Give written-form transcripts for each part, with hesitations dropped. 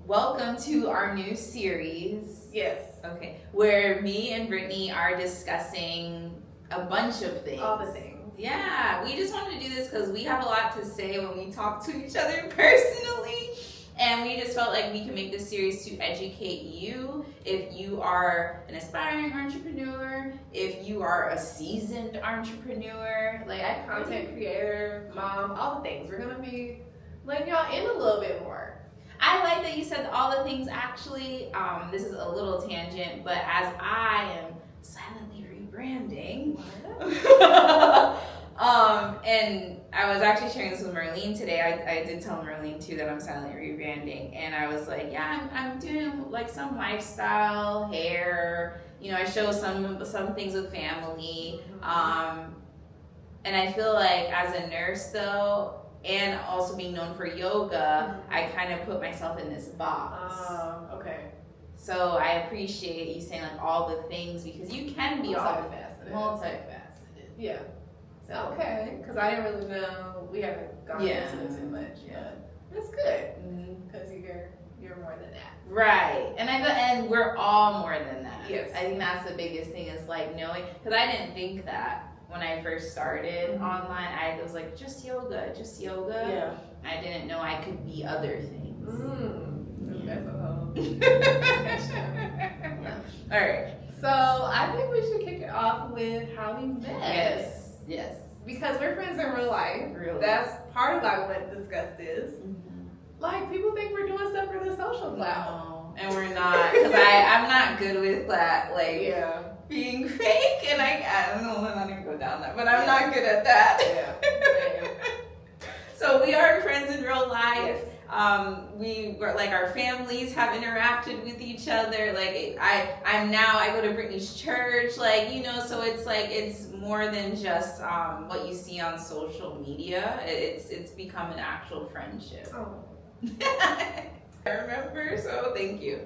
Welcome to our new series. Yes. Okay. Where me and Brittany are discussing a bunch of things. All the things. Yeah, we just wanted to do this because we have a lot to say when we talk to each other personally. And we just felt like we can make this series to educate you if you are an aspiring entrepreneur, if you are a seasoned entrepreneur, Content creator, mom, all the things. We're going to be letting y'all in a little bit more. I like that you said all the things. Actually, this is a little tangent, but as I am silently rebranding, and I was actually sharing this with Merlene today. I did tell Merlene too that I'm silently rebranding, and I was like, yeah, I'm doing like some lifestyle, hair. You know, I show some things with family, and I feel like as a nurse though, and also being known for yoga, I kind of put myself in this box. Okay. So I appreciate you saying like all the things because you can be multifaceted. Yeah. Okay. Because I didn't really know. We haven't gone into it too much. Yeah. That's good. Because you're more than that. Right. And we're all more than that. Yes. I think that's the biggest thing is like knowing, because I didn't think that. When I first started online, I was like, just yoga. Yeah. I didn't know I could be other things. That's a whole All right. So I think we should kick it off with how we met. Yes. Because we're friends in real life. That's part of why we want to discuss this. Like, people think we're doing stuff for the social clout. No, and we're not. Because I'm not good with that. Like, being fake, and I don't know, I'm not even go down that, but I'm not good at that. Yeah. So we are friends in real life. Yes. We were like our families have interacted with each other. Like I go to Brittany's church. Like so it's like it's more than just what you see on social media. It's become an actual friendship. Oh. I remember. So thank you.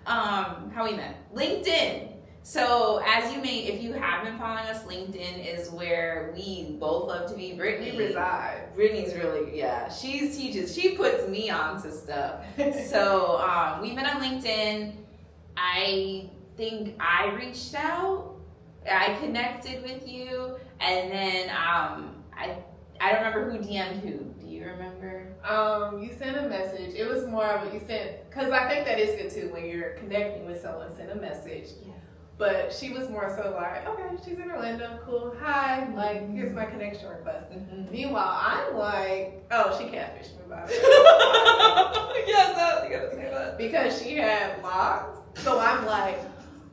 How we met? LinkedIn. So as you may, if you have been following us, LinkedIn is where we both love to be. Brittany reside. Brittany's really, she puts me onto stuff. So we met on LinkedIn. I think I reached out. I connected with you, and then I don't remember who DM'd who. Do you remember? You sent a message. It was more of you sent, because I think that is good too when you're connecting with someone. Send a message. Yeah. But she was more so like, okay, she's in Orlando, cool, hi, like, here's my connection request. Meanwhile, I'm like, oh, she catfished me about it. Yes, you gotta say that. Because she had locks, so I'm like,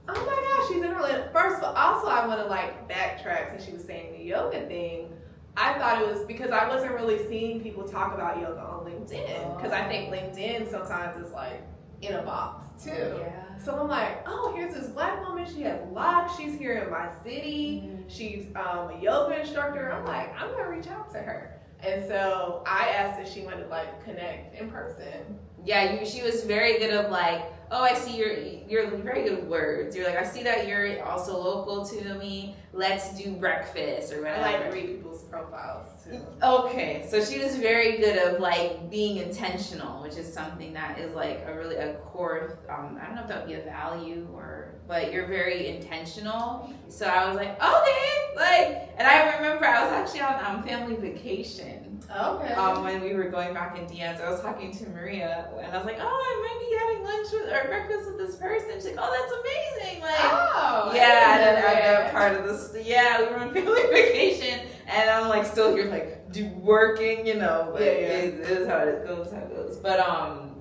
oh my gosh, she's in Orlando. First of all, also I want to like backtrack since she was saying the yoga thing. I thought it was because I wasn't really seeing people talk about yoga on LinkedIn. Because I think LinkedIn sometimes is like in a box too. Yeah. So I'm like, oh, here's this black woman. She has locks. She's here in my city. She's a yoga instructor. I'm like, I'm gonna reach out to her. And so I asked if she wanted to like connect in person. Yeah, she was very good of like, oh, I see you're very good with words. You're like, I see that you're also local to me. Let's do breakfast or whatever. I like to read people's profiles too. Okay, so she was very good of like being intentional, which is something that is like a core. I don't know if that would be a value but you're very intentional. So I was like, okay, and I remember I was actually on family vacation. Okay. When we were going back in DMs, I was talking to Maria, and I was like, oh, I might be having lunch or breakfast with this person. She's like, oh, that's amazing. Like, I part of this. Yeah, we were on family vacation, and I'm like still here, like working, but it is how it goes. But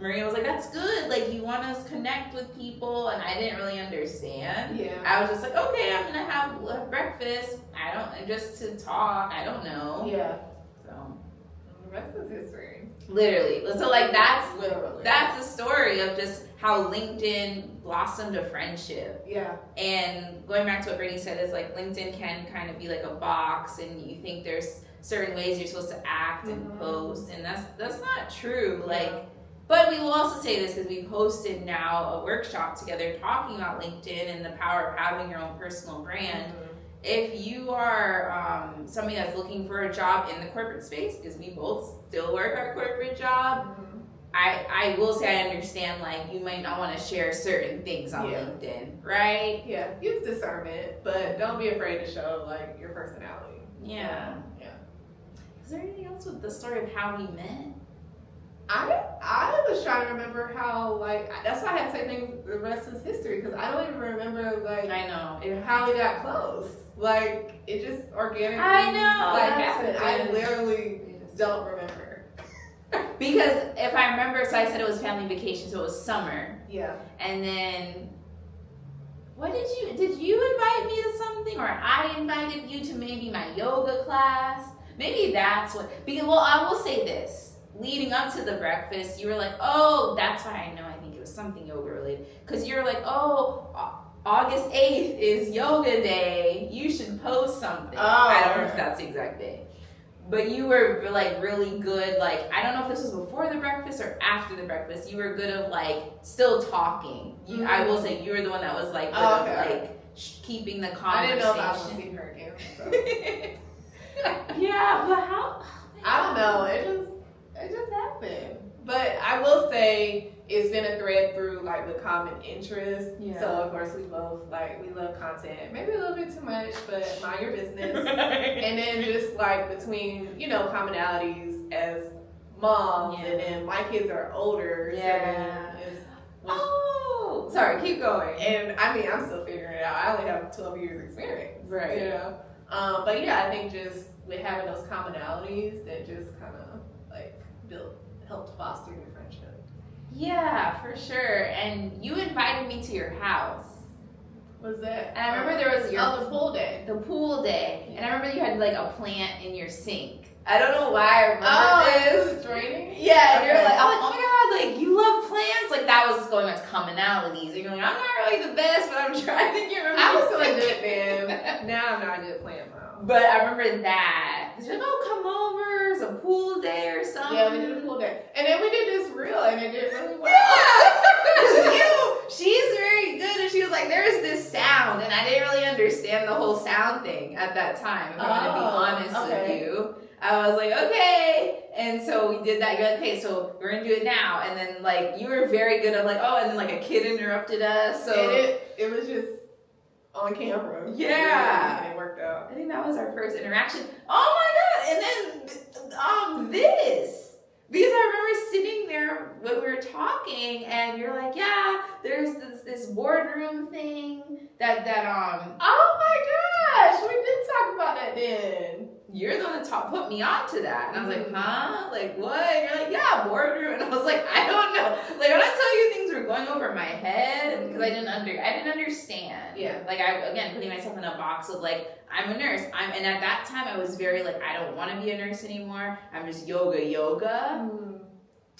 Maria was like, that's good. Like, you want us to connect with people, and I didn't really understand. Yeah. I was just like, okay, I'm gonna have breakfast. Just to talk. I don't know. Yeah. So. The rest is history. Literally. So like that's Literally. the story of just how LinkedIn blossomed a friendship. Yeah. And going back to what Brittany said is like LinkedIn can kind of be like a box, and you think there's certain ways you're supposed to act and post, and that's not true. Like, but we will also say this because we've hosted now a workshop together talking about LinkedIn and the power of having your own personal brand. If you are somebody that's looking for a job in the corporate space, because we both still work our corporate job, I I will say I understand, like, you might not want to share certain things on LinkedIn, right? Yeah, use discernment, but don't be afraid to show, like, your personality. Yeah. Is there anything else with the story of how we met? I was trying to remember how, like, that's why I had to say things, the rest is history, because I don't even remember, like, I know. How we got close. Like, it just organically, I know. like, happened. I literally don't remember. Because if I remember, so I said it was family vacation, so it was summer. Yeah. And then, did you invite me to something, or I invited you to maybe my yoga class? Maybe that's what, because, well, I will say this, leading up to the breakfast, you were like, oh, that's why I know, I think it was something yoga related, because you were like, oh, August 8th is yoga day, you should post something. I don't know if that's the exact day. But you were, like, really good, like, I don't know if this was before the breakfast or after the breakfast, you were good of, like, still talking. I will say, you were the one that was, like, good of, like, keeping the conversation. I didn't know if I was going to see her again, so. Yeah, but how? I don't know, it just happened. But I will say, it's been a thread through, like, the common interest. Yeah. So, of course, we both, like, we love content. Maybe a little bit too much, but mind your business. And then just, like, between, you know, commonalities as moms, and then my kids are older. Yeah. So sorry, keep going. And, I mean, I'm still figuring it out. I only have 12 years experience. Right. You know? But, yeah, I think just with having those commonalities that just kind of, like, helped foster your friendship. Yeah, for sure. And you invited me to your house. What was that? And I remember there was the pool day. The pool day. And I remember you had, like, a plant in your sink. I don't know why I remember this. It was draining? Yeah, and you're like, I'm like, oh my god, like, you love plants? Like, that was going back to commonalities. And you're like, I'm not really the best, but I'm trying to get rid of I was feeling good then. Now I'm not a good plant mom. But I remember that. She's like, oh, come over. It's a pool day or something. Yeah, we did a pool day. And then we did this reel, and it did really well. Yeah! She's very good. And she was like, there's this sound. And I didn't really understand the whole sound thing at that time, if I'm going to be honest with you. I was like, okay. And so we did that. You're like, okay, so we're going to do it now. And then, like, you were very good at, like, oh, and then, like, a kid interrupted us. So and it was just on camera. Yeah. And it worked out. I think that was our first interaction. Oh, my God. And then this. Because I remember sitting there when we were talking, and you're like, yeah, there's this boardroom thing that Oh, my gosh. We did talk about that then. You're the one that put me onto that. And I was like, huh? Like, what? And you're like, yeah, boardroom. And I was like, I don't know. Like, when I tell you things were going over my head, because I didn't understand. Yeah. Like, again, putting myself in a box of, like, I'm a nurse. And at that time, I was very, like, I don't want to be a nurse anymore. I'm just yoga.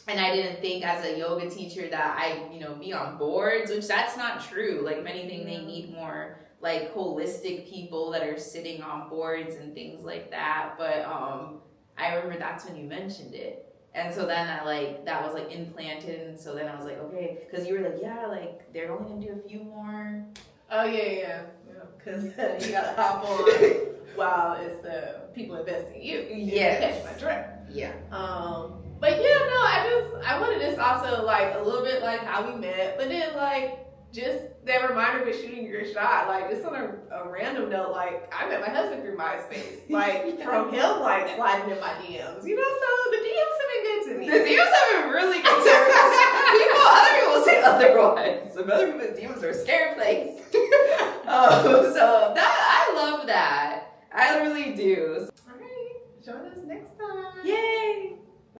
And I didn't think as a yoga teacher that I, be on boards, which that's not true. Like, if anything, they need more, like, holistic people that are sitting on boards and things like that. But I remember that's when you mentioned it. And so then that was, like, implanted. And so then I was like, okay. Because you were like, yeah, like, they're only going to do a few more. Oh, yeah. Because you got to hop on while it's the people investing in you. Yes. Catch my drift. Yeah. But yeah, no, I wanted this also, like, a little bit like how we met. But then, like, just that reminder with shooting your shot, like, just on a random note, like, I met my husband through MySpace, like, from him, like, sliding in my DMs, so the DMs have been good to me. The DMs have been really good to me. Other people say otherwise. Some other people's DMs are a scary place. So I love that. I really do. All right, join us next time. Yay!